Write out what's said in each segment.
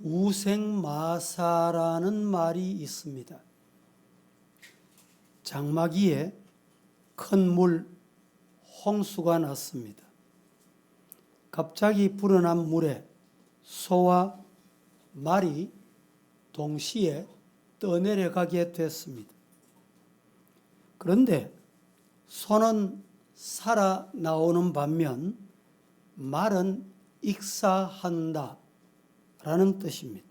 우생마사라는 말이 있습니다. 장마기에 큰 물, 홍수가 났습니다. 갑자기 불어난 물에 소와 말이 동시에 떠내려가게 됐습니다. 그런데 소는 살아나오는 반면 말은 익사한다 라는 뜻입니다.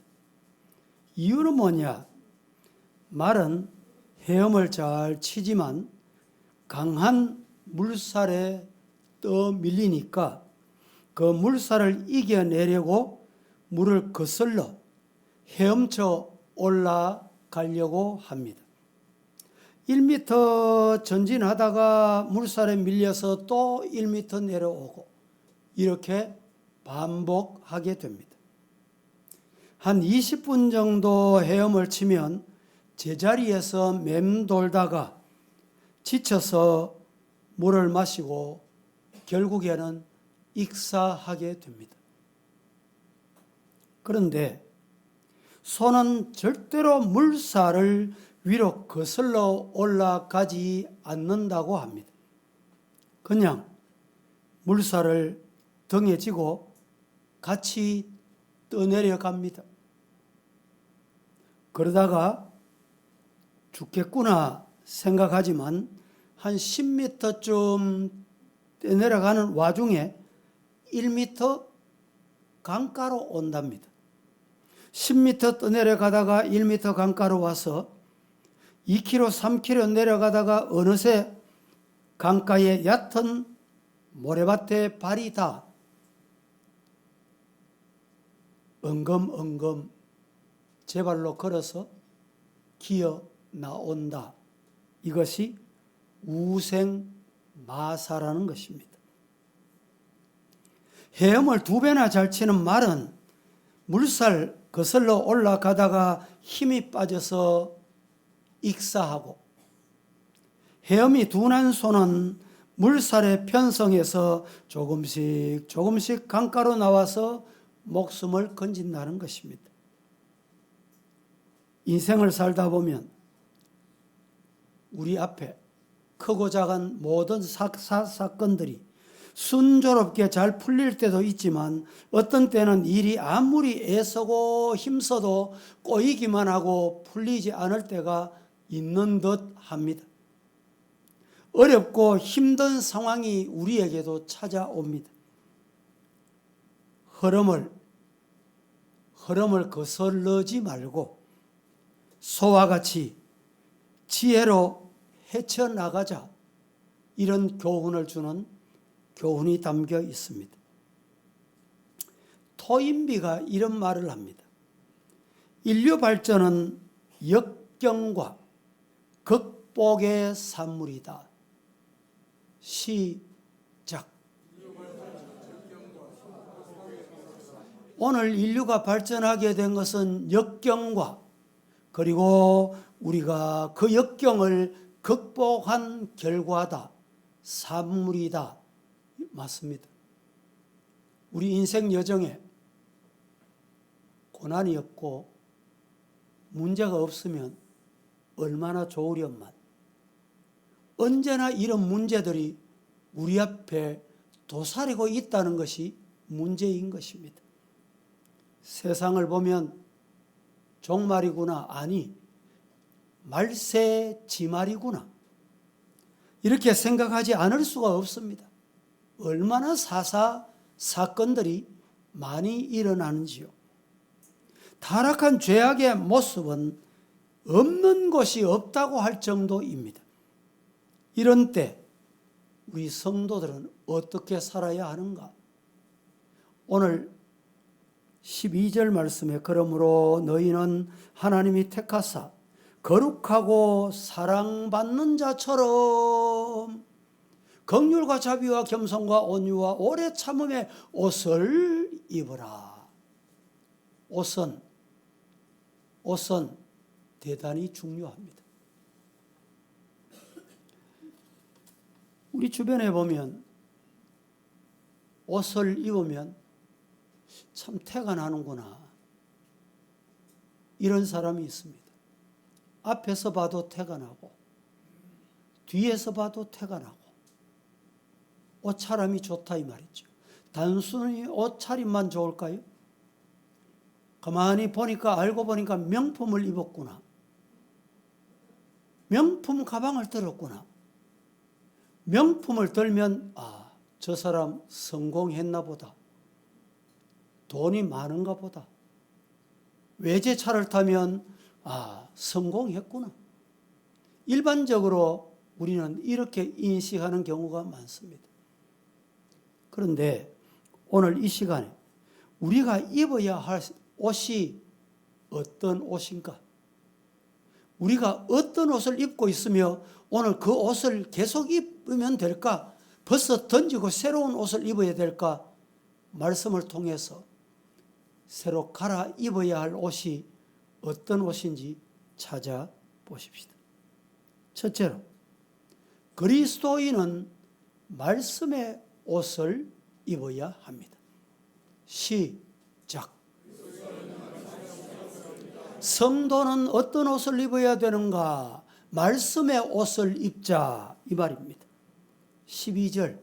이유는 뭐냐? 말은 헤엄을 잘 치지만 강한 물살에 떠밀리니까 그 물살을 이겨내려고 물을 거슬러 헤엄쳐 올라가려고 합니다. 1m 전진하다가 물살에 밀려서 또 1m 내려오고 이렇게 반복하게 됩니다. 한 20분 정도 헤엄을 치면 제자리에서 맴돌다가 지쳐서 물을 마시고 결국에는 익사하게 됩니다. 그런데 소는 절대로 물살을 위로 거슬러 올라가지 않는다고 합니다. 그냥 물살을 등에 지고 같이 떠내려갑니다. 그러다가 죽겠구나 생각하지만 한 10m쯤 떠내려가는 와중에 1m 강가로 온답니다. 10m 떠내려가다가 1m 강가로 와서 2km, 3km 내려가다가 어느새 강가의 얕은 모래밭에 발이 닿아 엉금엉금 제 발로 걸어서 기어 나온다. 이것이 우생마사라는 것입니다. 헤엄을 2배나 잘 치는 말은 물살 거슬러 올라가다가 힘이 빠져서 익사하고, 헤엄이 둔한 소는 물살에 편성해서 조금씩 강가로 나와서 목숨을 건진다는 것입니다. 인생을 살다 보면 우리 앞에 크고 작은 모든 사건들이 순조롭게 잘 풀릴 때도 있지만 어떤 때는 일이 아무리 애쓰고 힘써도 꼬이기만 하고 풀리지 않을 때가 있는 듯 합니다. 어렵고 힘든 상황이 우리에게도 찾아옵니다. 흐름을 거슬러지 말고 소와 같이 지혜로 헤쳐나가자, 이런 교훈을 주는 교훈이 담겨 있습니다. 토인비가 이런 말을 합니다. 인류 발전은 역경과 극복의 산물이다. 시작. 오늘 인류가 발전하게 된 것은 역경과, 그리고 우리가 그 역경을 극복한 결과다. 산물이다. 맞습니다. 우리 인생 여정에 고난이 없고 문제가 없으면 얼마나 좋으련만. 언제나 이런 문제들이 우리 앞에 도사리고 있다는 것이 문제인 것입니다. 세상을 보면 종말이구나, 아니 말세지말이구나, 이렇게 생각하지 않을 수가 없습니다. 얼마나 사건들이 많이 일어나는지요. 타락한 죄악의 모습은 없는 곳이 없다고 할 정도입니다. 이런 때 우리 성도들은 어떻게 살아야 하는가? 오늘 12절 말씀에 그러므로 너희는 하나님이 택하사 거룩하고 사랑받는 자처럼 긍휼과 자비와 겸손과 온유와 오래 참음의 옷을 입으라. 옷은 대단히 중요합니다. 우리 주변에 보면 옷을 입으면 참 태가 나는구나, 이런 사람이 있습니다. 앞에서 봐도 태가 나고 뒤에서 봐도 태가 나고 옷차림이 좋다 이 말이죠. 단순히 옷차림만 좋을까요? 가만히 보니까 알고 보니까 명품을 입었구나. 명품 가방을 들었구나. 명품을 들면 저 사람 성공했나 보다. 돈이 많은가 보다. 외제차를 타면 성공했구나. 일반적으로 우리는 이렇게 인식하는 경우가 많습니다. 그런데 오늘 이 시간에 우리가 입어야 할 옷이 어떤 옷인가? 우리가 어떤 옷을 입고 있으며 오늘 그 옷을 계속 입으면 될까? 벌써 던지고 새로운 옷을 입어야 될까? 말씀을 통해서 새로 갈아 입어야 할 옷이 어떤 옷인지 찾아보십시다. 첫째로 그리스도인은 말씀의 옷을 입어야 합니다. 시작. 성도는 어떤 옷을 입어야 되는가? 말씀의 옷을 입자 이 말입니다. 12절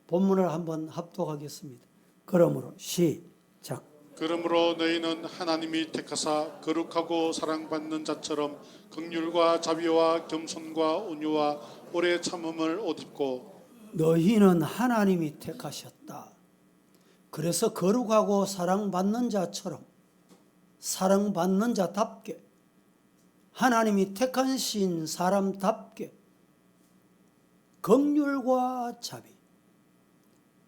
본문을 한번 합독하겠습니다. 그러므로 시작. 그러므로 너희는 하나님이 택하사 거룩하고 사랑받는 자처럼 긍휼과 자비와 겸손과 온유와 오래 참음을 옷 입고. 너희는 하나님이 택하셨다. 그래서 거룩하고 사랑받는 자처럼 사랑받는 자답게 하나님이 택하신 사람답게 긍휼과 자비,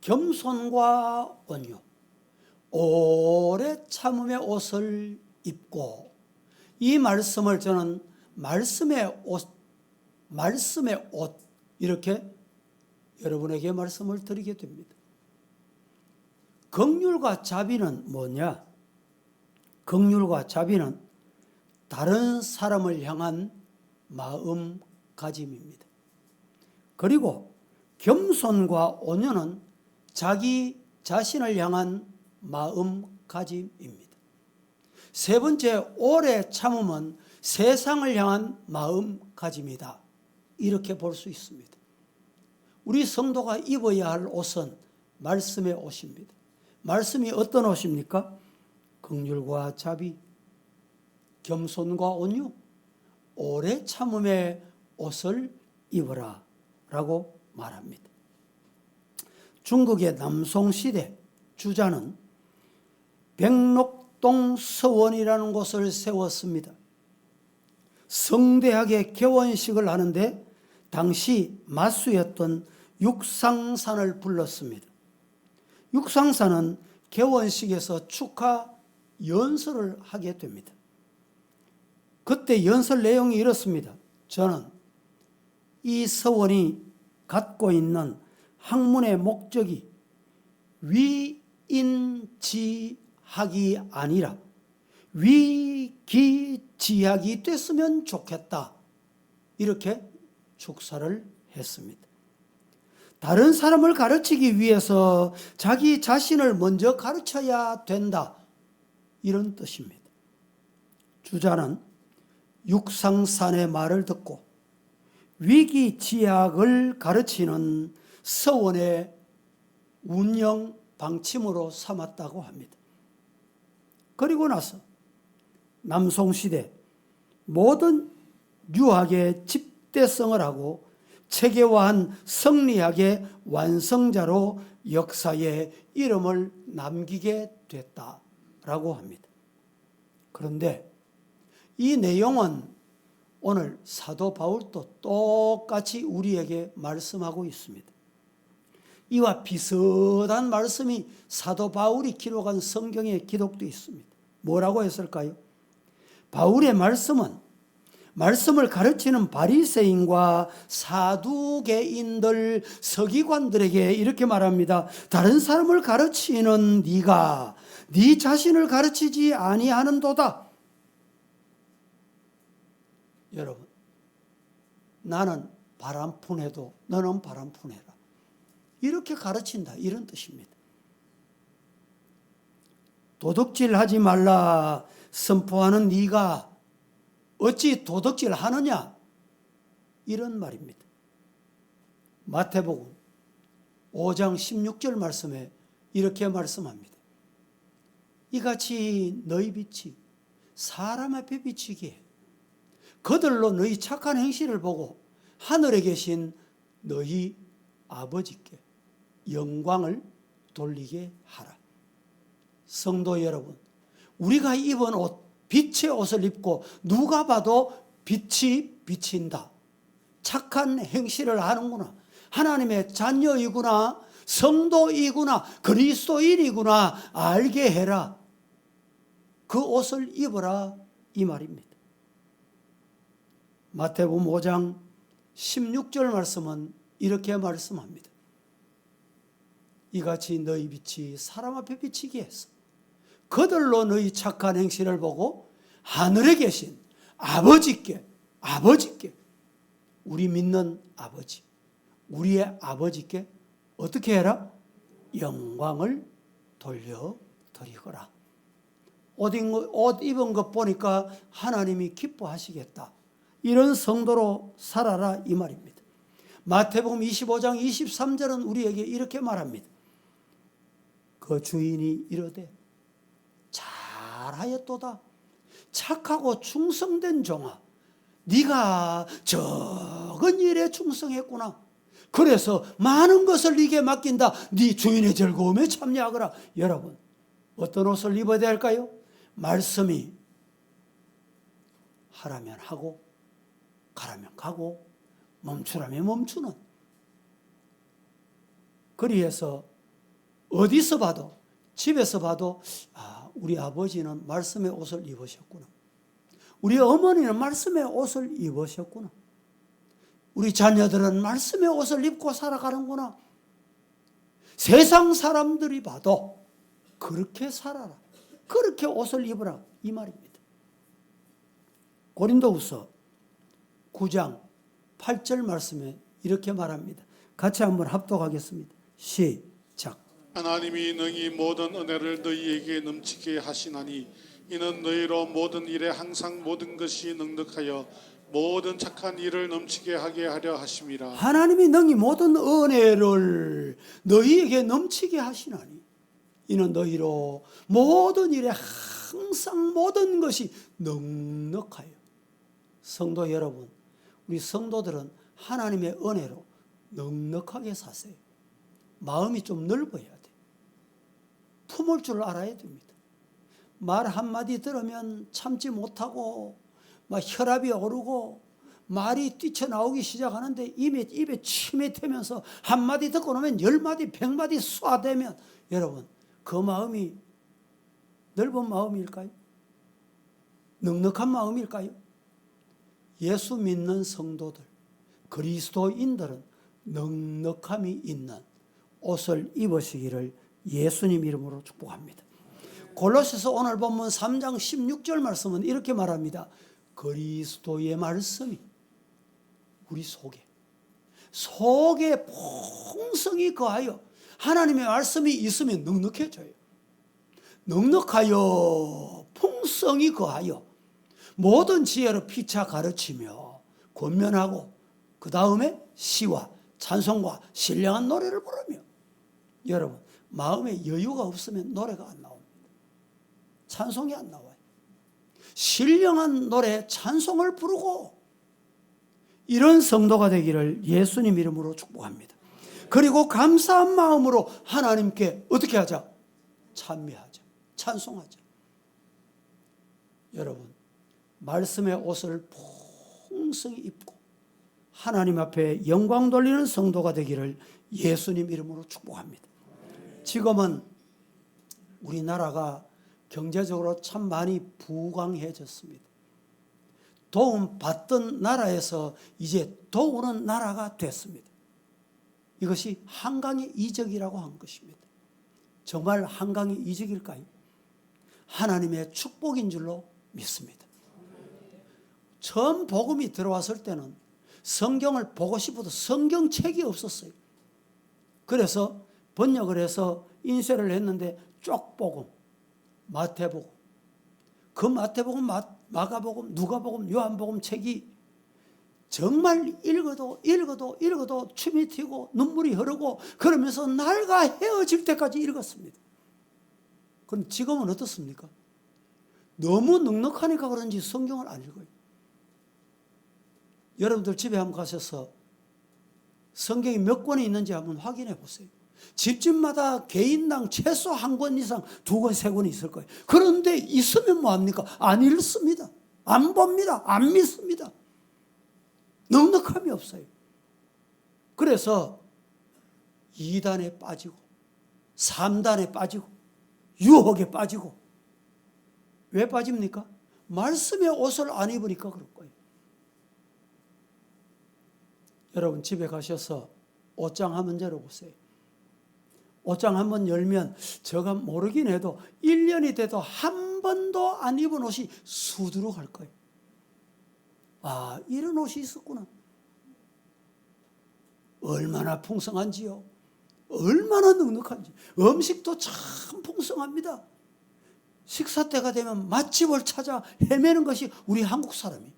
겸손과 온유, 오래 참음의 옷을 입고 이 말씀을 저는 말씀의 옷 이렇게 여러분에게 말씀을 드리게 됩니다. 긍휼과 자비는 뭐냐? 긍휼과 자비는 다른 사람을 향한 마음가짐입니다. 그리고 겸손과 온유는 자기 자신을 향한 마음가짐입니다. 세 번째, 오래 참음은 세상을 향한 마음가짐이다. 이렇게 볼 수 있습니다. 우리 성도가 입어야 할 옷은 말씀의 옷입니다. 말씀이 어떤 옷입니까? 긍휼과 자비, 겸손과 온유, 오래 참음의 옷을 입으라 라고 말합니다. 중국의 남송시대 주자는 백록동 서원이라는 곳을 세웠습니다. 성대하게 개원식을 하는데 당시 마수였던 육상산을 불렀습니다. 육상산은 개원식에서 축하 연설을 하게 됩니다. 그때 연설 내용이 이렇습니다. 저는 이 서원이 갖고 있는 학문의 목적이 위인지학이 아니라 위기지학이 됐으면 좋겠다. 이렇게 축사를 했습니다. 다른 사람을 가르치기 위해서 자기 자신을 먼저 가르쳐야 된다. 이런 뜻입니다. 주자는 육상산의 말을 듣고 위기지학을 가르치는 서원의 운영 방침으로 삼았다고 합니다. 그리고 나서 남송시대 모든 유학의 집대성을 하고 체계화한 성리학의 완성자로 역사에 이름을 남기게 됐다라고 합니다. 그런데 이 내용은 오늘 사도 바울도 똑같이 우리에게 말씀하고 있습니다. 이와 비슷한 말씀이 사도 바울이 기록한 성경에 기록되어 있습니다. 뭐라고 했을까요? 바울의 말씀은 말씀을 가르치는 바리새인과 사두개인들, 서기관들에게 이렇게 말합니다. 다른 사람을 가르치는 네가 네 자신을 가르치지 아니하는도다. 여러분, 나는 바람풍해도 너는 바람풍해라. 이렇게 가르친다. 이런 뜻입니다. 도둑질하지 말라. 선포하는 네가 어찌 도덕질 하느냐? 이런 말입니다. 마태복음 5장 16절 말씀에 이렇게 말씀합니다. 이같이 너희 빛이 사람 앞에 비치기에 그들로 너희 착한 행실을 보고 하늘에 계신 너희 아버지께 영광을 돌리게 하라. 성도 여러분, 우리가 입은 옷, 빛의 옷을 입고 누가 봐도 빛이 비친다. 착한 행실을 하는구나. 하나님의 자녀이구나. 성도이구나. 그리스도인이구나. 알게 해라. 그 옷을 입어라. 이 말입니다. 마태복음 5장 16절 말씀은 이렇게 말씀합니다. 이같이 너희 빛이 사람 앞에 비치게 해서 그들로 너희 착한 행실을 보고 하늘에 계신 아버지께 우리 믿는 아버지, 우리의 아버지께 어떻게 해라? 영광을 돌려드리거라. 옷 입은 것 보니까 하나님이 기뻐하시겠다. 이런 성도로 살아라 이 말입니다. 마태복음 25장 23절은 우리에게 이렇게 말합니다. 그 주인이 이르되 잘하였도다. 착하고 충성된 종아, 네가 적은 일에 충성했구나. 그래서 많은 것을 네게 맡긴다. 네 주인의 즐거움에 참여하거라. 여러분, 어떤 옷을 입어야 될까요? 말씀이 하라면 하고 가라면 가고 멈추라면 멈추는. 그리해서 어디서 봐도 집에서 봐도 우리 아버지는 말씀의 옷을 입으셨구나. 우리 어머니는 말씀의 옷을 입으셨구나. 우리 자녀들은 말씀의 옷을 입고 살아가는구나. 세상 사람들이 봐도 그렇게 살아라. 그렇게 옷을 입으라. 이 말입니다. 고린도후서 9장 8절 말씀에 이렇게 말합니다. 같이 한번 합독하겠습니다. 시작. 하나님이 능히 모든 은혜를 너희에게 넘치게 하시나니 이는 너희로 모든 일에 항상 모든 것이 넉넉하여 모든 착한 일을 넘치게 하게 하려 하심이라. 하나님이 능히 모든 은혜를 너희에게 넘치게 하시나니 이는 너희로 모든 일에 항상 모든 것이 넉넉하여. 성도 여러분, 우리 성도들은 하나님의 은혜로 넉넉하게 사세요. 마음이 좀 넓어야 돼. 품을 줄 알아야 됩니다. 말 한마디 들으면 참지 못하고 막 혈압이 오르고 말이 뛰쳐나오기 시작하는데 입에 침이 튀면서 한마디 듣고 나면 10마디 100마디 쏴대면 여러분, 그 마음이 넓은 마음일까요? 넉넉한 마음일까요? 예수 믿는 성도들, 그리스도인들은 넉넉함이 있는 옷을 입으시기를 예수님 이름으로 축복합니다. 골로새서 오늘 본문 3장 16절 말씀은 이렇게 말합니다. 그리스도의 말씀이 우리 속에 풍성히 거하여 하나님의 말씀이 있으면 넉넉해져요. 넉넉하여 풍성히 거하여 모든 지혜로 피차 가르치며 권면하고 그 다음에 시와 찬송과 신령한 노래를 부르며. 여러분, 마음에 여유가 없으면 노래가 안 나옵니다. 찬송이 안 나와요. 신령한 노래, 찬송을 부르고 이런 성도가 되기를 예수님 이름으로 축복합니다. 그리고 감사한 마음으로 하나님께 어떻게 하자? 찬미하자. 찬송하자. 여러분, 말씀의 옷을 풍성히 입고 하나님 앞에 영광 돌리는 성도가 되기를 예수님 이름으로 축복합니다. 지금은 우리나라가 경제적으로 참 많이 부강해졌습니다. 도움 받던 나라에서 이제 도우는 나라가 됐습니다. 이것이 한강의 이적이라고 한 것입니다. 정말 한강의 이적일까요? 하나님의 축복인 줄로 믿습니다. 처음 복음이 들어왔을 때는 성경을 보고 싶어도 성경책이 없었어요. 그래서 번역을 해서 인쇄를 했는데 쪽복음, 마태복음, 그 마태복음, 마가복음, 누가복음, 요한복음 책이 정말 읽어도 춤이 튀고 눈물이 흐르고 그러면서 날과 헤어질 때까지 읽었습니다. 그럼 지금은 어떻습니까? 너무 넉넉하니까 그런지 성경을 안 읽어요. 여러분들 집에 한번 가셔서 성경이 몇 권이 있는지 한번 확인해 보세요. 집집마다 개인당 최소 한 권 이상, 2권, 3권이 있을 거예요. 그런데 있으면 뭐합니까? 안 읽습니다. 안 봅니다. 안 믿습니다. 넉넉함이 없어요. 그래서 2단에 빠지고 3단에 빠지고 유혹에 빠지고. 왜 빠집니까? 말씀의 옷을 안 입으니까 그럴 거예요. 여러분 집에 가셔서 옷장 한번 열어보세요. 옷장 한번 열면 제가 모르긴 해도 1년이 돼도 한 번도 안 입은 옷이 수두룩할 거예요. 아, 이런 옷이 있었구나. 얼마나 풍성한지요. 얼마나 넉넉한지. 음식도 참 풍성합니다. 식사 때가 되면 맛집을 찾아 헤매는 것이 우리 한국 사람이.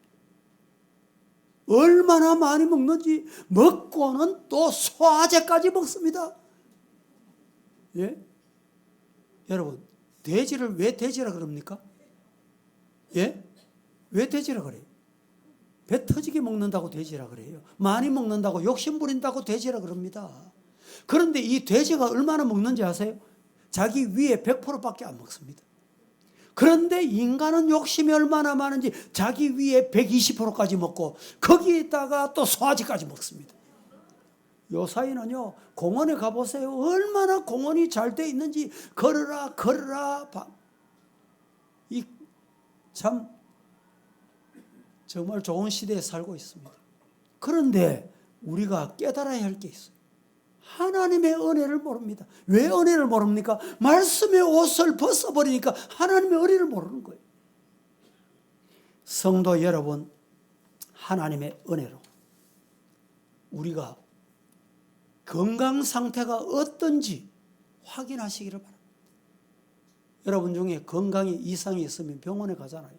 얼마나 많이 먹는지 먹고는 또 소화제까지 먹습니다. 예? 여러분, 돼지를 왜 돼지라 그럽니까? 예? 왜 돼지라 그래요? 배 터지게 먹는다고 돼지라 그래요. 많이 먹는다고 욕심 부린다고 돼지라 그럽니다. 그런데 이 돼지가 얼마나 먹는지 아세요? 자기 위에 100%밖에 안 먹습니다. 그런데 인간은 욕심이 얼마나 많은지 자기 위에 120%까지 먹고 거기에다가 또 소화제까지 먹습니다. 요 사이는요, 공원에 가보세요. 얼마나 공원이 잘 돼 있는지 걸어라. 이 참 정말 좋은 시대에 살고 있습니다. 그런데 우리가 깨달아야 할 게 있어요. 하나님의 은혜를 모릅니다. 왜 은혜를 모릅니까? 말씀의 옷을 벗어버리니까 하나님의 은혜를 모르는 거예요. 성도 여러분, 하나님의 은혜로 우리가 건강 상태가 어떤지 확인하시기를 바랍니다. 여러분 중에 건강에 이상이 있으면 병원에 가잖아요.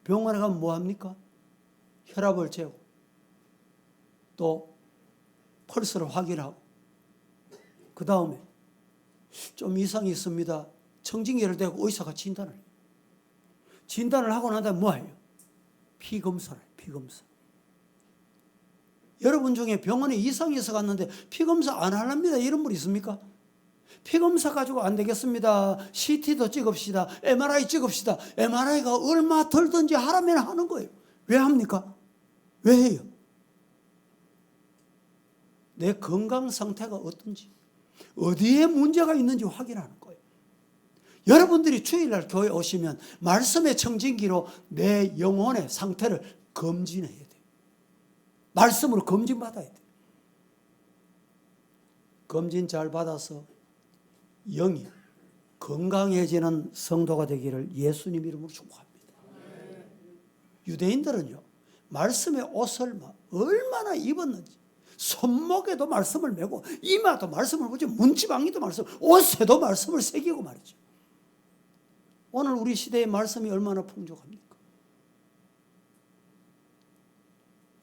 병원에 가면 뭐합니까? 혈압을 재고 또 펄스를 확인하고 그 다음에 좀 이상이 있습니다. 청진기를 대고 의사가 진단을 하고 난 다음에 뭐해요? 피검사를 해요. 피검사. 여러분 중에 병원에 이상이 있어 갔는데 피검사 안 하랍니다. 이런 분 있습니까? 피검사 가지고 안 되겠습니다. CT도 찍읍시다. MRI 찍읍시다. MRI가 얼마 들든지 하라면 하는 거예요. 왜 합니까? 왜 해요? 내 건강 상태가 어떤지, 어디에 문제가 있는지 확인하는 거예요. 여러분들이 주일날 교회 오시면 말씀의 청진기로 내 영혼의 상태를 검진해야 돼요. 말씀으로 검진받아야 돼요. 검진 잘 받아서 영이 건강해지는 성도가 되기를 예수님 이름으로 축복합니다. 유대인들은요, 말씀의 옷을 얼마나 입었는지, 손목에도 말씀을 메고 이마도 말씀을 보죠. 문지방이도 말씀, 옷에도 말씀을 새기고 말이죠. 오늘 우리 시대의 말씀이 얼마나 풍족합니까?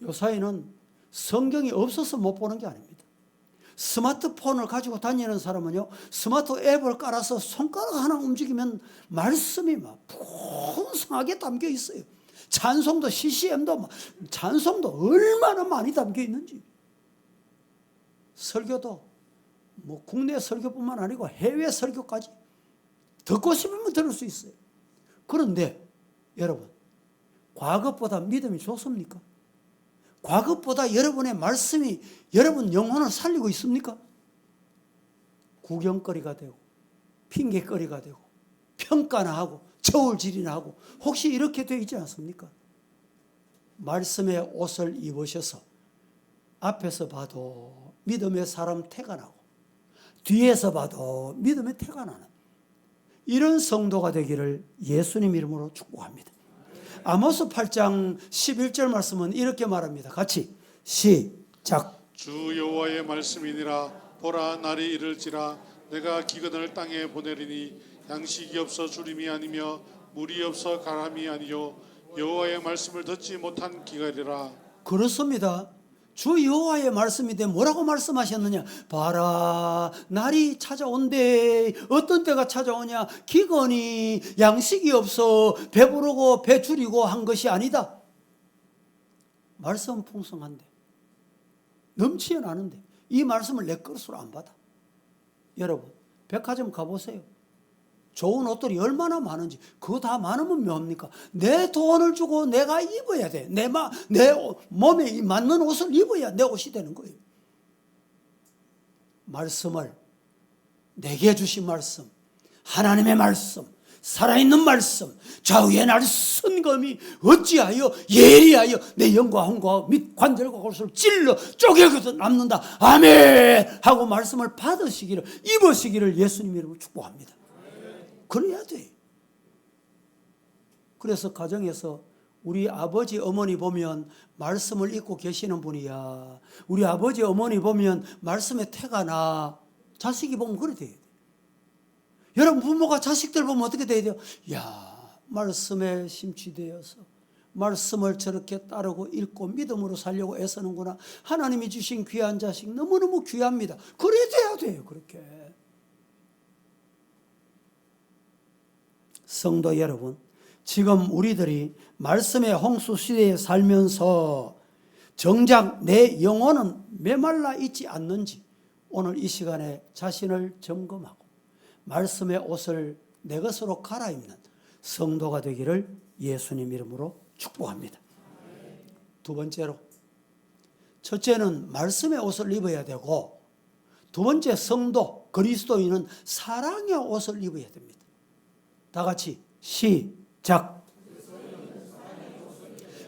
요사이는 성경이 없어서 못 보는 게 아닙니다. 스마트폰을 가지고 다니는 사람은요, 스마트 앱을 깔아서 손가락 하나 움직이면 말씀이 막 풍성하게 담겨 있어요. 찬송도 CCM도 찬송도 얼마나 많이 담겨 있는지. 설교도 뭐 국내 설교뿐만 아니고 해외 설교까지 듣고 싶으면 들을 수 있어요. 그런데 여러분, 과거보다 믿음이 좋습니까? 과거보다 여러분의 말씀이 여러분 영혼을 살리고 있습니까? 구경거리가 되고 핑계거리가 되고 평가나 하고 저울질이나 하고 혹시 이렇게 되어 있지 않습니까? 말씀의 옷을 입으셔서 앞에서 봐도 믿음의 사람 태가 나고 뒤에서 봐도 믿음의 태가 나는 이런 성도가 되기를 예수님 이름으로 축복합니다. 아모스 8장 11절 말씀은 이렇게 말합니다. 같이 시작. 주 여호와의 말씀이니라. 보라, 날이 이를지라 내가 기근을 땅에 보내리니 양식이 없어 주림이 아니며 물이 없어 가람이 아니요 여호와의 말씀을 듣지 못한 기갈이라. 그렇습니다. 주 여호와의 말씀인데 뭐라고 말씀하셨느냐? 봐라, 날이 찾아온대. 어떤 때가 찾아오냐? 기근이, 양식이 없어 배부르고 배 줄이고 한 것이 아니다. 말씀은 풍성한데, 넘치어 나는데 이 말씀을 내 것으로 안 받아. 여러분, 백화점 가보세요. 좋은 옷들이 얼마나 많은지. 그거 다 많으면 뭡니까? 내 돈을 주고 내가 입어야 돼. 내 몸에 맞는 옷을 입어야 내 옷이 되는 거예요. 말씀을, 내게 주신 말씀, 하나님의 말씀, 살아있는 말씀, 좌우의 날 선검이 어찌하여 예리하여 내 영과 혼과 및 관절과 골수를 찔러 쪼개고도 남는다. 아멘! 하고 말씀을 받으시기를, 입으시기를 예수님 이름으로 축복합니다. 그래야 돼. 그래서 가정에서 우리 아버지 어머니 보면 말씀을 읽고 계시는 분이야. 우리 아버지 어머니 보면 말씀에 태가 나. 자식이 보면 그래 돼야 돼. 여러분 부모가 자식들 보면 어떻게 돼야 돼요? 야, 말씀에 심취되어서 말씀을 저렇게 따르고 읽고 믿음으로 살려고 애쓰는구나. 하나님이 주신 귀한 자식 너무너무 귀합니다. 그래 돼야 돼요. 그렇게. 성도 여러분, 지금 우리들이 말씀의 홍수 시대에 살면서 정작 내 영혼은 메말라 있지 않는지 오늘 이 시간에 자신을 점검하고 말씀의 옷을 내 것으로 갈아입는 성도가 되기를 예수님 이름으로 축복합니다. 두 번째로, 첫째는 말씀의 옷을 입어야 되고, 두 번째 성도, 그리스도인은 사랑의 옷을 입어야 됩니다. 다 같이 시작.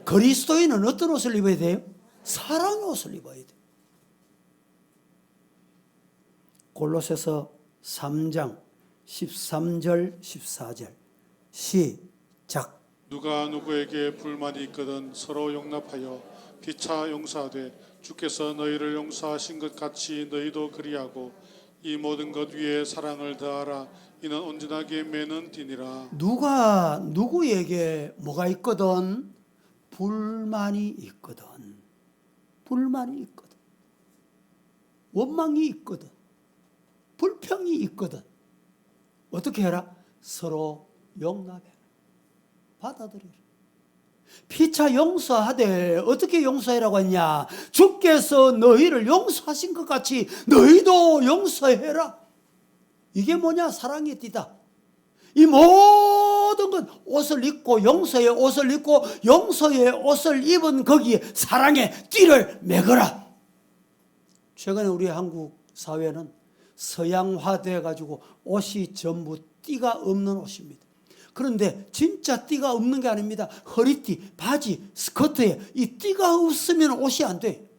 그리스도인은 어떤 옷을 입어야 돼요? 사랑의 옷을 입어야 돼요. 골로새서 3장 13절 14절 시작. 누가 누구에게 불만이 있거든 서로 용납하여 피차 용서하되 주께서 너희를 용서하신 것 같이 너희도 그리하고 이 모든 것 위에 사랑을 더하라. 이는 온전하게 매는 띠니라. 누가 누구에게 뭐가 있거든? 불만이 있거든. 불만이 있거든. 원망이 있거든. 불평이 있거든. 어떻게 해라? 서로 용납해라. 받아들여라. 피차 용서하되 어떻게 용서해라고 했냐? 주께서 너희를 용서하신 것 같이 너희도 용서해라. 이게 뭐냐? 사랑의 띠다. 이 모든 건 옷을 입고 용서의 옷을 입고 용서의 옷을 입은 거기에 사랑의 띠를 매거라. 최근에 우리 한국 사회는 서양화돼 가지고 옷이 전부 띠가 없는 옷입니다. 그런데 진짜 띠가 없는 게 아닙니다. 허리띠, 바지, 스커트에 이 띠가 없으면 옷이 안 돼.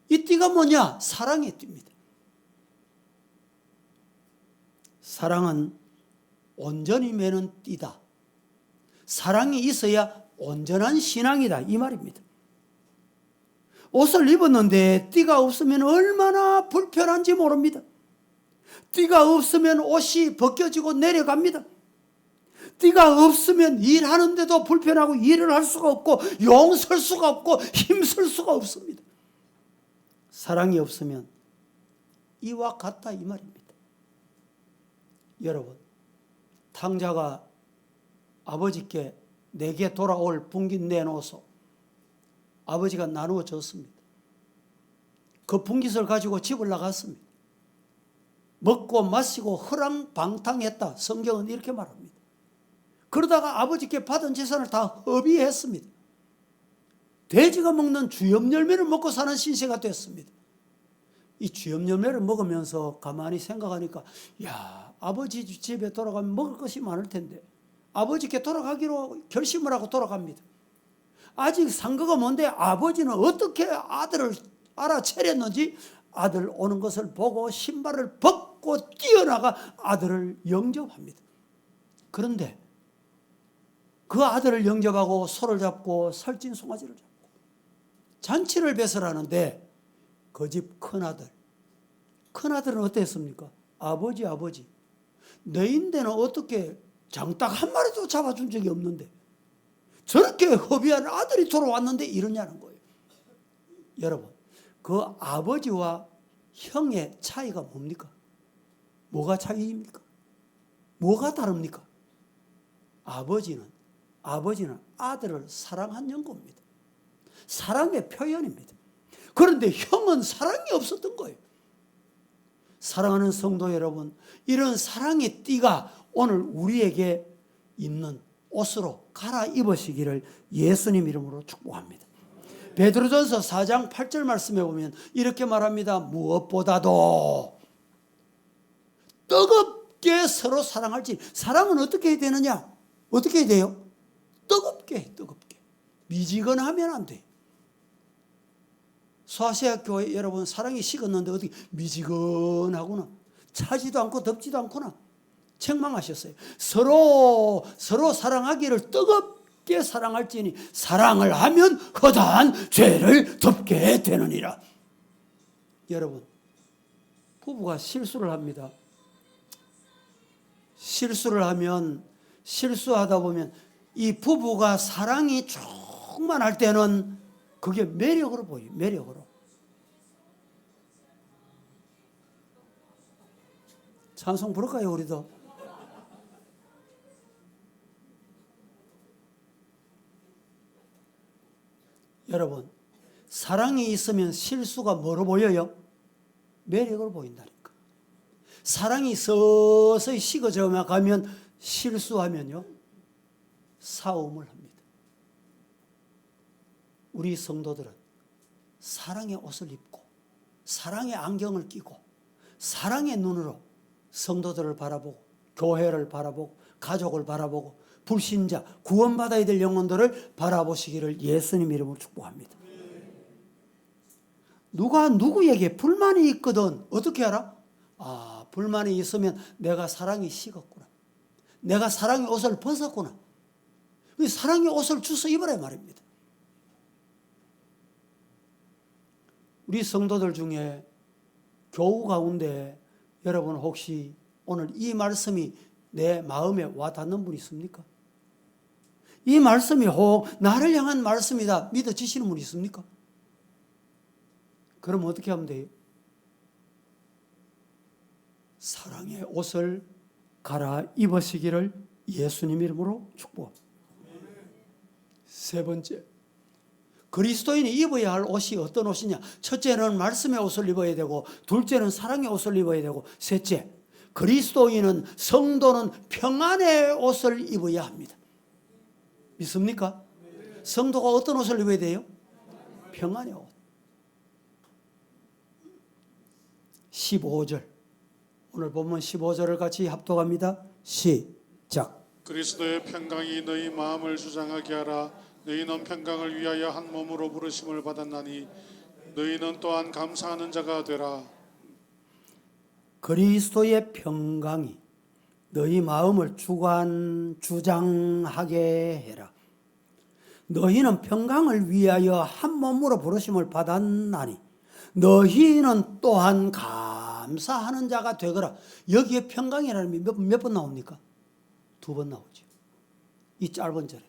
이 띠가 뭐냐? 사랑의 띠입니다. 사랑은 온전히 매는 띠다. 사랑이 있어야 온전한 신앙이다. 이 말입니다. 옷을 입었는데 띠가 없으면 얼마나 불편한지 모릅니다. 띠가 없으면 옷이 벗겨지고 내려갑니다. 띠가 없으면 일하는데도 불편하고 일을 할 수가 없고 용설 수가 없고 힘쓸 수가 없습니다. 사랑이 없으면 이와 같다 이 말입니다. 여러분, 탕자가 아버지께 내게 돌아올 분깃 내놓아서 아버지가 나누어 줬습니다. 그 분깃을 가지고 집을 나갔습니다. 먹고 마시고 허랑방탕했다. 성경은 이렇게 말합니다. 그러다가 아버지께 받은 재산을 다 허비했습니다. 돼지가 먹는 주엽열매를 먹고 사는 신세가 됐습니다. 이 주엽열매를 먹으면서 가만히 생각하니까 야, 아버지 집에 돌아가면 먹을 것이 많을 텐데 아버지께 돌아가기로 결심을 하고 돌아갑니다. 아직 상거가 뭔데 아버지는 어떻게 아들을 알아차렸는지 아들 오는 것을 보고 신발을 벗고 뛰어나가 아들을 영접합니다. 그런데 그 아들을 영접하고 손을 잡고 살찐 송아지를 잡고 잔치를 배설하는데 그 집 큰아들은 어땠습니까? 아버지 너인데는 어떻게 장딱 한 마리도 잡아준 적이 없는데 저렇게 허비한 아들이 돌아왔는데 이러냐는 거예요. 여러분, 그 아버지와 형의 차이가 뭡니까? 뭐가 차이입니까? 뭐가 다릅니까? 아버지는 아들을 사랑한 겁니다. 사랑의 표현입니다. 그런데 형은 사랑이 없었던 거예요. 사랑하는 성도 여러분, 이런 사랑의 띠가 오늘 우리에게 있는 옷으로 갈아입으시기를 예수님 이름으로 축복합니다. 베드로전서 4장 8절 말씀에 보면 이렇게 말합니다. 무엇보다도 뜨겁게 서로 사랑할지. 사랑은 어떻게 해야 되느냐? 어떻게 해야 돼요? 뜨겁게 해, 뜨겁게. 미지근하면 안 돼. 소아시아 교회 여러분, 사랑이 식었는데 어떻게 미지근하구나. 차지도 않고 덥지도 않구나. 책망하셨어요. 서로 사랑하기를 뜨겁게 사랑할지니 사랑을 하면 허다한 죄를 덮게 되느니라. 여러분, 부부가 실수를 합니다. 실수를 하면, 실수하다 보면 이 부부가 사랑이 충만할 때는 그게 매력으로 보여요. 매력으로. 찬송 부를까요, 우리도? 여러분, 사랑이 있으면 실수가 뭐로 보여요? 매력으로 보인다니까. 사랑이 서서히 식어져 가면 실수하면요, 싸움을 합니다. 우리 성도들은 사랑의 옷을 입고 사랑의 안경을 끼고 사랑의 눈으로 성도들을 바라보고 교회를 바라보고 가족을 바라보고 불신자, 구원받아야 될 영혼들을 바라보시기를 예수님 이름으로 축복합니다. 누가 누구에게 불만이 있거든 어떻게 알아? 아, 불만이 있으면 내가 사랑이 식었구나. 내가 사랑의 옷을 벗었구나. 사랑의 옷을 주워 입으라 말입니다. 우리 성도들 중에 교우 가운데 여러분 혹시 오늘 이 말씀이 내 마음에 와 닿는 분 있습니까? 이 말씀이 혹 나를 향한 말씀이다 믿어지시는 분 있습니까? 그럼 어떻게 하면 돼요? 사랑의 옷을 갈아입으시기를 예수님 이름으로 축복합니다. 세 번째, 그리스도인이 입어야 할 옷이 어떤 옷이냐? 첫째는 말씀의 옷을 입어야 되고, 둘째는 사랑의 옷을 입어야 되고, 셋째, 그리스도인은, 성도는 평안의 옷을 입어야 합니다. 믿습니까? 성도가 어떤 옷을 입어야 돼요? 평안의 옷. 15절, 오늘 본문 15절을 같이 합독합니다. 시작. 그리스도의 평강이 너희 마음을 주장하게 하라. 너희는 평강을 위하여 한 몸으로 부르심을 받았나니 너희는 또한 감사하는 자가 되라. 그리스도의 평강이 너희 마음을 주장하게 해라. 너희는 평강을 위하여 한 몸으로 부르심을 받았나니 너희는 또한 감사하는 자가 되거라. 여기에 평강이라는 몇 번 나옵니까? 2번 나오죠. 이 짧은 절에.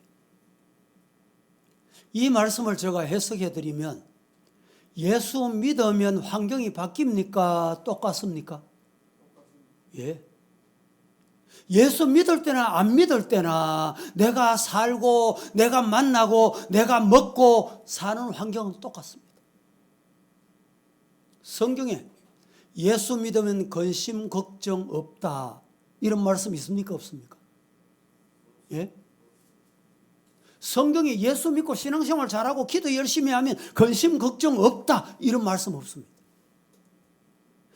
이 말씀을 제가 해석해 드리면 예수 믿으면 환경이 바뀝니까? 똑같습니까? 예. 예수 믿을 때나 안 믿을 때나 내가 살고 내가 만나고 내가 먹고 사는 환경은 똑같습니다. 성경에 예수 믿으면 근심 걱정 없다 이런 말씀 있습니까? 없습니까? 예? 성경에 예수 믿고 신앙생활 잘하고 기도 열심히 하면 근심 걱정 없다 이런 말씀 없습니다.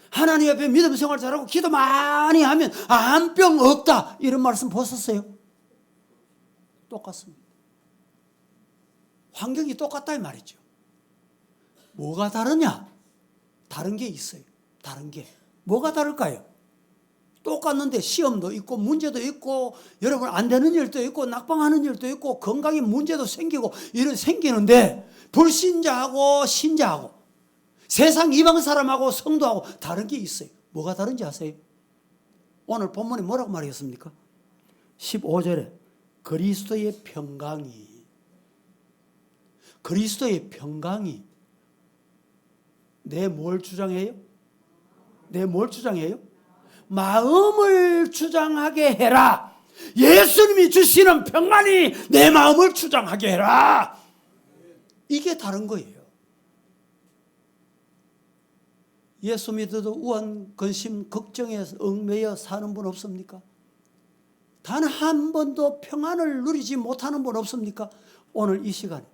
하나님 앞에 믿음 생활 잘하고 기도 많이 하면 암병 없다 이런 말씀 보셨어요? 똑같습니다. 환경이 똑같다 이 말이죠. 뭐가 다르냐? 다른 게 있어요. 다른 게. 뭐가 다를까요? 똑같는데 시험도 있고 문제도 있고 여러분 안 되는 일도 있고 낙방하는 일도 있고 건강에 문제도 생기고 이런 생기는데 불신자하고 신자하고 세상 이방 사람하고 성도하고 다른 게 있어요. 뭐가 다른지 아세요? 오늘 본문에 뭐라고 말했습니까? 15절에 그리스도의 평강이 내 뭘 주장해요? 내 뭘 주장해요? 마음을 주장하게 해라. 예수님이 주시는 평안이 내 마음을 주장하게 해라. 이게 다른 거예요. 예수 믿어도 우한, 근심, 걱정에 얽매여 사는 분 없습니까? 단 한 번도 평안을 누리지 못하는 분 없습니까? 오늘 이 시간에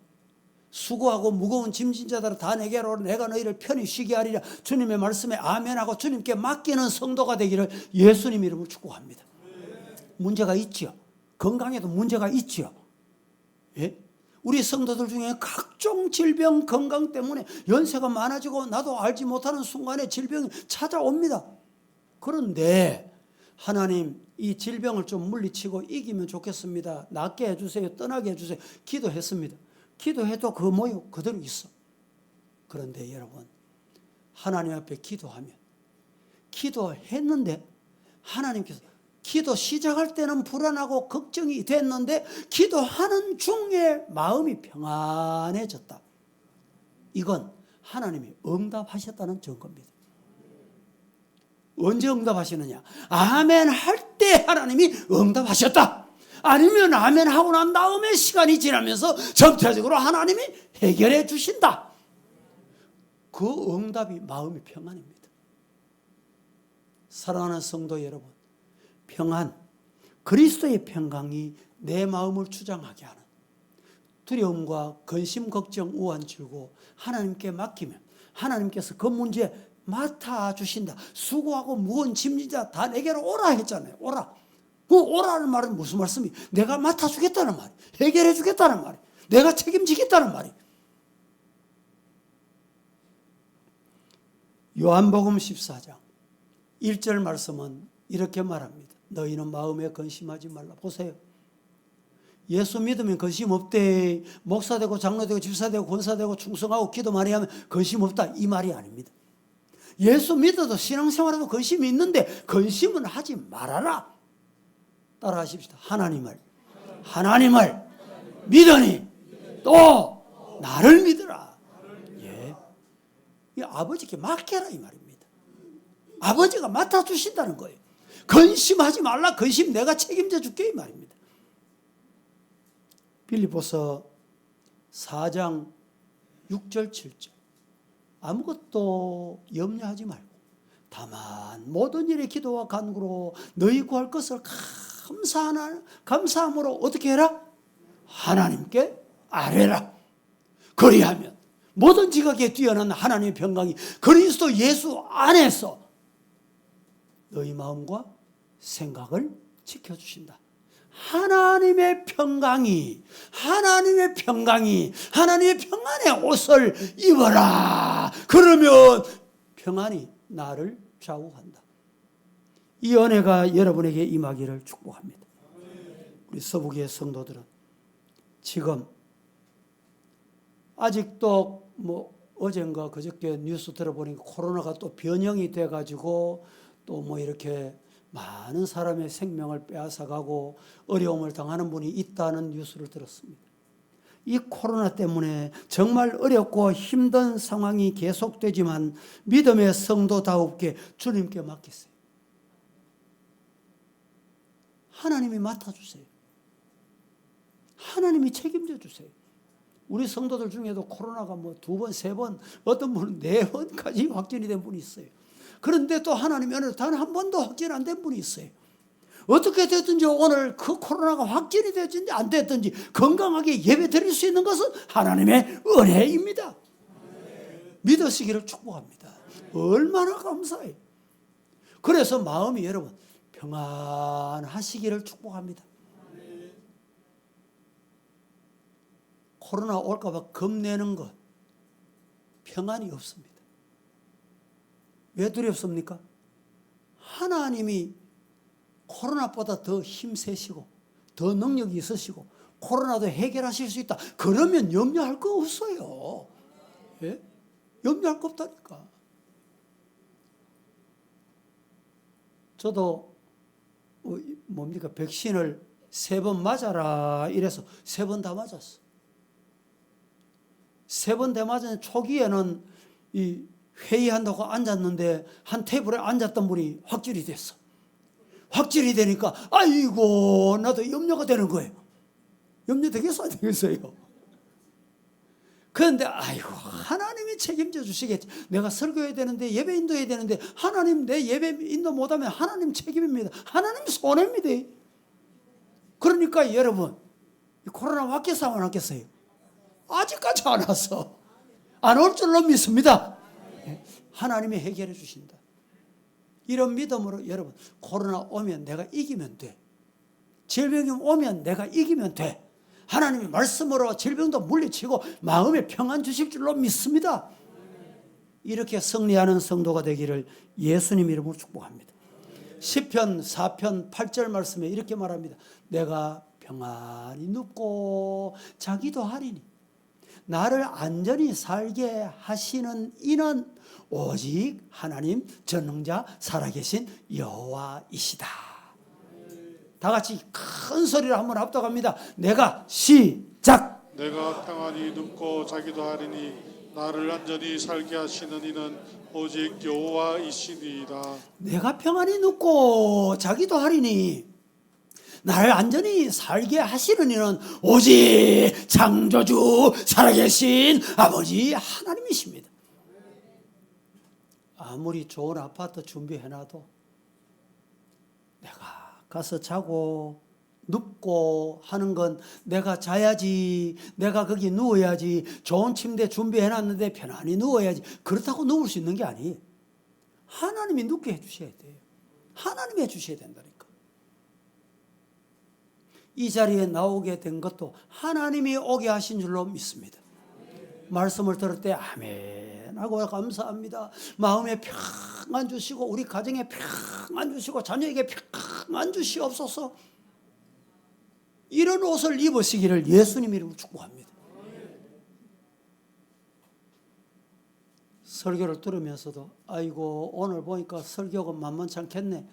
수고하고 무거운 짐진 자들아 다 내게로 오라. 내가 너희를 편히 쉬게 하리라. 주님의 말씀에 아멘하고 주님께 맡기는 성도가 되기를 예수님 이름으로 축복합니다. 문제가 있죠. 건강에도 문제가 있죠. 예? 우리 성도들 중에 각종 질병, 건강 때문에 연세가 많아지고 나도 알지 못하는 순간에 질병이 찾아옵니다. 그런데 하나님 이 질병을 좀 물리치고 이기면 좋겠습니다. 낫게 해주세요. 떠나게 해주세요. 기도했습니다. 기도해도 그 모습 그대로 있어. 그런데 여러분, 하나님 앞에 기도했는데 하나님께서 기도 시작할 때는 불안하고 걱정이 됐는데 기도하는 중에 마음이 평안해졌다. 이건 하나님이 응답하셨다는 증거입니다. 언제 응답하시느냐? 아멘 할 때 하나님이 응답하셨다. 아니면 아멘 하고 난 다음에 시간이 지나면서 점차적으로 하나님이 해결해 주신다. 그 응답이 마음이 평안입니다. 사랑하는 성도 여러분, 평안, 그리스도의 평강이 내 마음을 주장하게 하는 두려움과 근심, 걱정, 우환 줄고 하나님께 맡기면 하나님께서 그 문제 맡아주신다. 수고하고 무거운 짐진 자 다 내게로 오라 했잖아요. 오라. 그 오라는 말은 무슨 말씀이? 내가 맡아주겠다는 말이, 해결해 주겠다는 말이, 내가 책임지겠다는 말이. 요한복음 14장 1절 말씀은 이렇게 말합니다. 너희는 마음에 근심하지 말라. 보세요. 예수 믿으면 근심 없대. 목사 되고 장로 되고 집사 되고 권사 되고 충성하고 기도 많이 하면 근심 없다. 이 말이 아닙니다. 예수 믿어도 신앙생활에도 근심이 있는데 근심은 하지 말아라. 따라 하십시다. 하나님을 믿으니 또 나를 믿으라. 예. 이 아버지께 맡겨라 이 말입니다. 아버지가 맡아주신다는 거예요. 근심하지 말라. 근심 내가 책임져 줄게 이 말입니다. 빌립보서 4장 6절 7절 아무것도 염려하지 말고 다만 모든 일에 기도와 간구로 너희 구할 것을 감사함으로 어떻게 해라? 하나님께 아뢰라. 그리하면 모든 지각에 뛰어난 하나님의 평강이 그리스도 예수 안에서 너희 마음과 생각을 지켜주신다. 하나님의 평강의 평안의 옷을 입어라. 그러면 평안이 나를 좌우한다. 이 은혜가 여러분에게 임하기를 축복합니다. 우리 서부교회 성도들은 지금 아직도 어젠가 그저께 뉴스 들어보니까 코로나가 또 변형이 돼가지고 또 이렇게 많은 사람의 생명을 빼앗아가고 어려움을 당하는 분이 있다는 뉴스를 들었습니다. 이 코로나 때문에 정말 어렵고 힘든 상황이 계속되지만 믿음의 성도다웁게 주님께 맡기세요. 하나님이 맡아주세요. 하나님이 책임져 주세요. 우리 성도들 중에도 코로나가 2번, 3번, 어떤 분은 4번까지 확진이 된 분이 있어요. 그런데 또 하나님의 은혜로 단 한 번도 확진 안 된 분이 있어요. 어떻게 됐든지 오늘 그 코로나가 확진이 됐든지 안 됐든지 건강하게 예배 드릴 수 있는 것은 하나님의 은혜입니다. 믿으시기를 축복합니다. 얼마나 감사해요. 그래서 마음이 여러분 평안하시기를 축복합니다. 코로나 올까 봐 겁내는 것 평안이 없습니다. 왜 두렵습니까? 하나님이 코로나보다 더 힘세시고 더 능력이 있으시고 코로나도 해결하실 수 있다. 그러면 염려할 거 없어요. 예? 염려할 거 없다니까. 저도 백신을 3번 맞아라 이래서 3번 다 맞았어. 3번 다 맞은 초기에는 이 회의한다고 앉았는데 한 테이블에 앉았던 분이 확질이 됐어. 확질이 되니까 아이고 나도 염려가 되는 거예요. 염려 되겠어 안 되겠어요? 그런데 아이고 하나님이 책임져 주시겠지. 내가 설교해야 되는데 예배 인도해야 되는데 하나님 내 예배 인도 못하면 하나님 책임입니다. 하나님 손해입니다. 그러니까 여러분 코로나 왔겠어요 안 왔겠어요? 아직까지 안 왔어. 안 올 줄로 믿습니다. 하나님이 해결해 주신다. 이런 믿음으로 여러분 코로나 오면 내가 이기면 돼. 질병이 오면 내가 이기면 돼. 하나님의 말씀으로 질병도 물리치고 마음에 평안 주실 줄로 믿습니다. 이렇게 승리하는 성도가 되기를 예수님 이름으로 축복합니다. 시편 4편 8절 말씀에 이렇게 말합니다. 내가 평안히 눕고 자기도 하리니 나를 안전히 살게 하시는 이는 오직 하나님 전능자 살아계신 여호와이시다. 다 같이 큰 소리로 한번 합독합니다. 내가 시작. 내가 평안히 눕고 자기도 하리니 나를 안전히 살게 하시는 이는 오직 여호와이시니이다. 내가 평안히 눕고 자기도 하리니 나를 안전히 살게 하시는 이는 오직 창조주 살아계신 아버지 하나님이십니다. 아무리 좋은 아파트 준비해놔도 내가 가서 자고 눕고 하는 건 내가 자야지, 내가 거기 누워야지, 좋은 침대 준비해놨는데 편안히 누워야지, 그렇다고 누울 수 있는 게 아니에요. 하나님이 눕게 해주셔야 돼요. 하나님이 해주셔야 된다니까. 이 자리에 나오게 된 것도 하나님이 오게 하신 줄로 믿습니다. 말씀을 들을 때 아멘 하고 감사합니다. 마음에 평안 주시고 우리 가정에 평안 주시고 자녀에게 평안 주시옵소서. 이런 옷을 입으시기를 예수님 이름으로 축복합니다. 설교를 들으면서도 아이고 오늘 보니까 설교가 만만치 않겠네.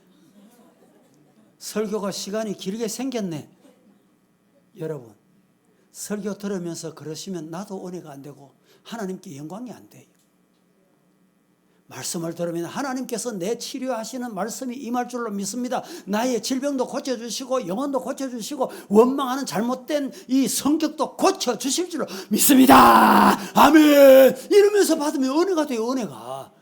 설교가 시간이 길게 생겼네. 여러분 설교 들으면서 그러시면 나도 은혜가 안 되고 하나님께 영광이 안 돼요. 말씀을 들으면 하나님께서 내 치료하시는 말씀이 임할 줄로 믿습니다. 나의 질병도 고쳐주시고 영혼도 고쳐주시고 원망하는 잘못된 이 성격도 고쳐주실 줄로 믿습니다. 아멘. 이러면서 받으면 은혜가 돼요. 은혜가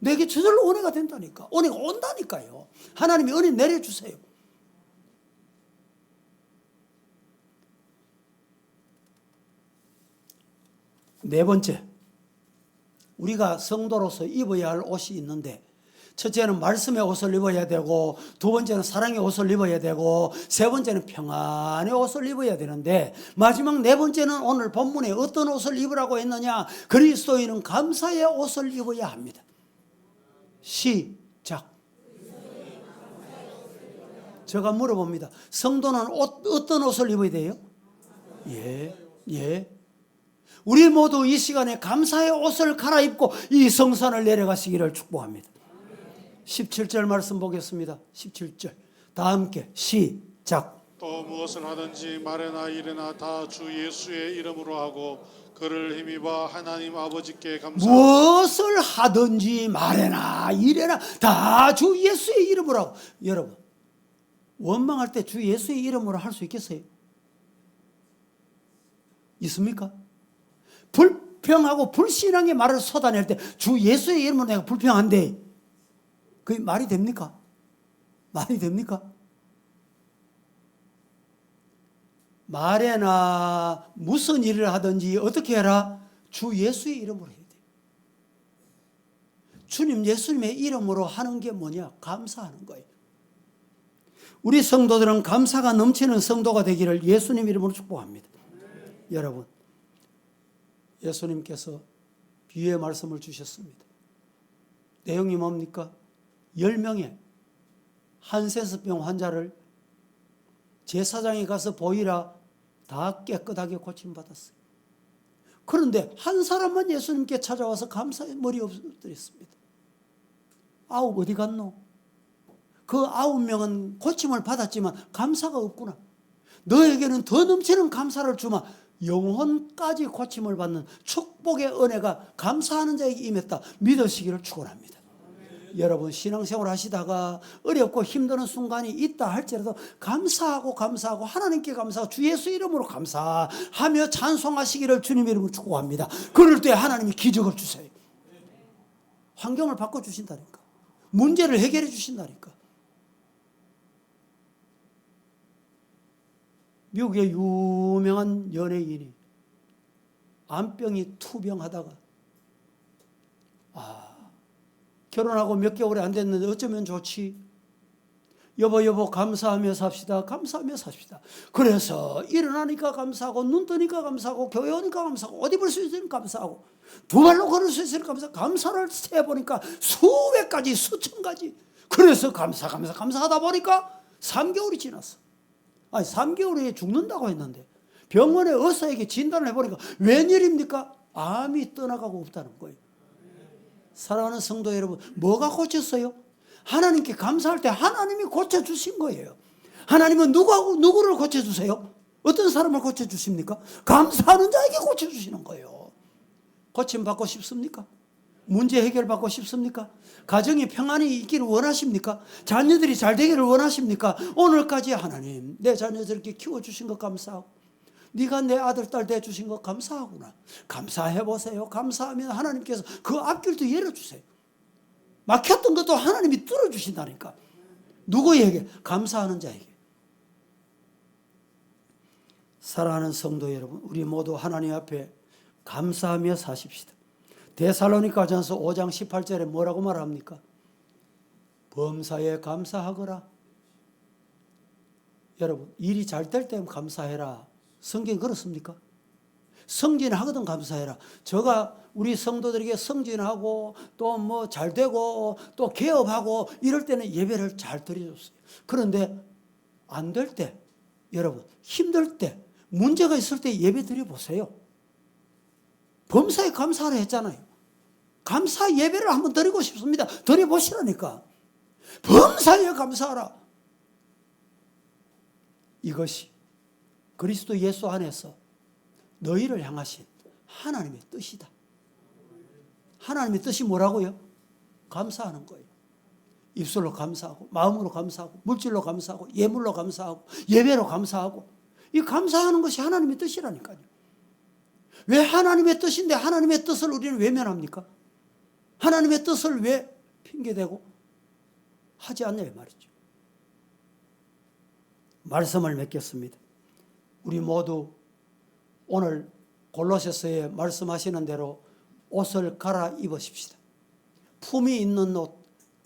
내게 저절로 은혜가 된다니까. 은혜가 온다니까요. 하나님이 은혜 내려주세요. 네 번째, 우리가 성도로서 입어야 할 옷이 있는데 첫째는 말씀의 옷을 입어야 되고 두 번째는 사랑의 옷을 입어야 되고 세 번째는 평안의 옷을 입어야 되는데 마지막 네 번째는 오늘 본문에 어떤 옷을 입으라고 했느냐? 그리스도인은 감사의 옷을 입어야 합니다. 시작. 제가 물어봅니다. 성도는 어떤 옷을 입어야 돼요? 예. 우리 모두 이 시간에 감사의 옷을 갈아입고 이 성산을 내려가시기를 축복합니다. 17절 말씀 보겠습니다. 17절 다 함께 시작. 또 무엇을 하든지 말이나 일이나 다 주 예수의 이름으로 하고 그를 힘입어 하나님 아버지께 감사하고 무엇을 하든지 말이나 일이나 다 주 예수의 이름으로 하고. 여러분 원망할 때 주 예수의 이름으로 할 수 있겠어요? 있습니까? 불평하고 불신앙의 말을 쏟아낼 때 주 예수의 이름으로 내가 불평한데 그게 말이 됩니까? 말이 됩니까? 말에나 무슨 일을 하든지 어떻게 해라? 주 예수의 이름으로 해야 돼. 주님 예수님의 이름으로 하는 게 뭐냐? 감사하는 거예요. 우리 성도들은 감사가 넘치는 성도가 되기를 예수님 이름으로 축복합니다. 여러분 예수님께서 비유의 말씀을 주셨습니다. 내용이 뭡니까? 10명의 한센스병 환자를 제사장이 가서 보이라 다 깨끗하게 고침받았어요. 그런데 한 사람만 예수님께 찾아와서 감사의 머리 엎드렸습니다. 9 어디 갔노? 그 9명은 고침을 받았지만 감사가 없구나. 너에게는 더 넘치는 감사를 주마. 영혼까지 고침을 받는 축복의 은혜가 감사하는 자에게 임했다 믿으시기를 축원합니다. 여러분 신앙생활 하시다가 어렵고 힘드는 순간이 있다 할지라도 감사하고 하나님께 감사하고 주 예수 이름으로 감사하며 찬송하시기를 주님 이름으로 축복합니다. 그럴 때 하나님이 기적을 주세요. 환경을 바꿔주신다니까. 문제를 해결해 주신다니까. 미국의 유명한 연예인이 암병이 투병하다가 결혼하고 몇 개월이 안 됐는데 어쩌면 좋지. 여보 감사하며 삽시다. 감사하며 삽시다. 그래서 일어나니까 감사하고 눈 뜨니까 감사하고 교회 오니까 감사하고 옷 입을 수 있으니까 감사하고 두 발로 걸을 수 있으니까 감사를 세보니까 수백 가지 수천 가지. 그래서 감사하다 보니까 3개월이 지났어. 3개월에 죽는다고 했는데 병원에 의사에게 진단을 해보니까 웬일입니까? 암이 떠나가고 없다는 거예요. 사랑하는 성도 여러분, 뭐가 고쳤어요? 하나님께 감사할 때 하나님이 고쳐주신 거예요. 하나님은 누구를 고쳐주세요? 어떤 사람을 고쳐주십니까? 감사하는 자에게 고쳐주시는 거예요. 고침받고 싶습니까? 문제 해결받고 싶습니까? 가정이 평안히 있기를 원하십니까? 자녀들이 잘 되기를 원하십니까? 오늘까지 하나님 내 자녀들 이렇게 키워주신 것 감사하고 네가 내 아들 딸 돼주신 것 감사하구나. 감사해보세요. 감사하면 하나님께서 그 앞길도 열어주세요. 막혔던 것도 하나님이 뚫어주신다니까. 누구에게? 감사하는 자에게. 사랑하는 성도 여러분, 우리 모두 하나님 앞에 감사하며 사십시다. 데살로니가전서 5장 18절에 뭐라고 말합니까? 범사에 감사하거라. 여러분, 일이 잘 될 때면 감사해라. 성경 그렇습니까? 승진하거든 감사해라. 제가 우리 성도들에게 승진하고 또 뭐 잘 되고 또 개업하고 이럴 때는 예배를 잘 드려줬어요. 그런데 안 될 때, 여러분 힘들 때, 문제가 있을 때 예배 드려보세요. 범사에 감사하라 했잖아요. 감사 예배를 한번 드리고 싶습니다. 드려보시라니까. 범사에 감사하라. 이것이 그리스도 예수 안에서 너희를 향하신 하나님의 뜻이다. 하나님의 뜻이 뭐라고요? 감사하는 거예요. 입술로 감사하고 마음으로 감사하고 물질로 감사하고 예물로 감사하고 예배로 감사하고 이 감사하는 것이 하나님의 뜻이라니까요. 왜 하나님의 뜻인데 하나님의 뜻을 우리는 외면합니까? 하나님의 뜻을 왜 핑계대고 하지 않냐 이 말이죠. 말씀을 맺겠습니다. 우리 모두 오늘 골로새서에 말씀하시는 대로 옷을 갈아입으십시다. 품이 있는 옷,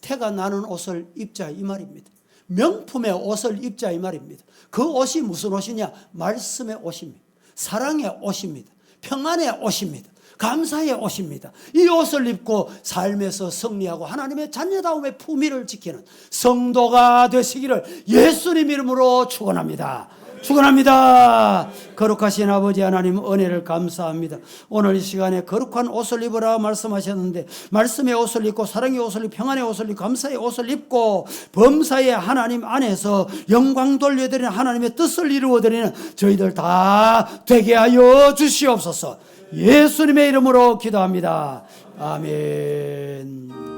태가 나는 옷을 입자 이 말입니다. 명품의 옷을 입자 이 말입니다. 그 옷이 무슨 옷이냐? 말씀의 옷입니다. 사랑의 옷입니다. 평안의 옷입니다. 감사의 옷입니다. 이 옷을 입고 삶에서 승리하고 하나님의 자녀다움의 품위를 지키는 성도가 되시기를 예수님 이름으로 축원합니다. 축원합니다. 거룩하신 아버지 하나님 은혜를 감사합니다. 오늘 이 시간에 거룩한 옷을 입으라 말씀하셨는데 말씀의 옷을 입고 사랑의 옷을 입고 평안의 옷을 입고 감사의 옷을 입고 범사의 하나님 안에서 영광 돌려드리는 하나님의 뜻을 이루어드리는 저희들 다 되게 하여 주시옵소서. 예수님의 이름으로 기도합니다. 아멘.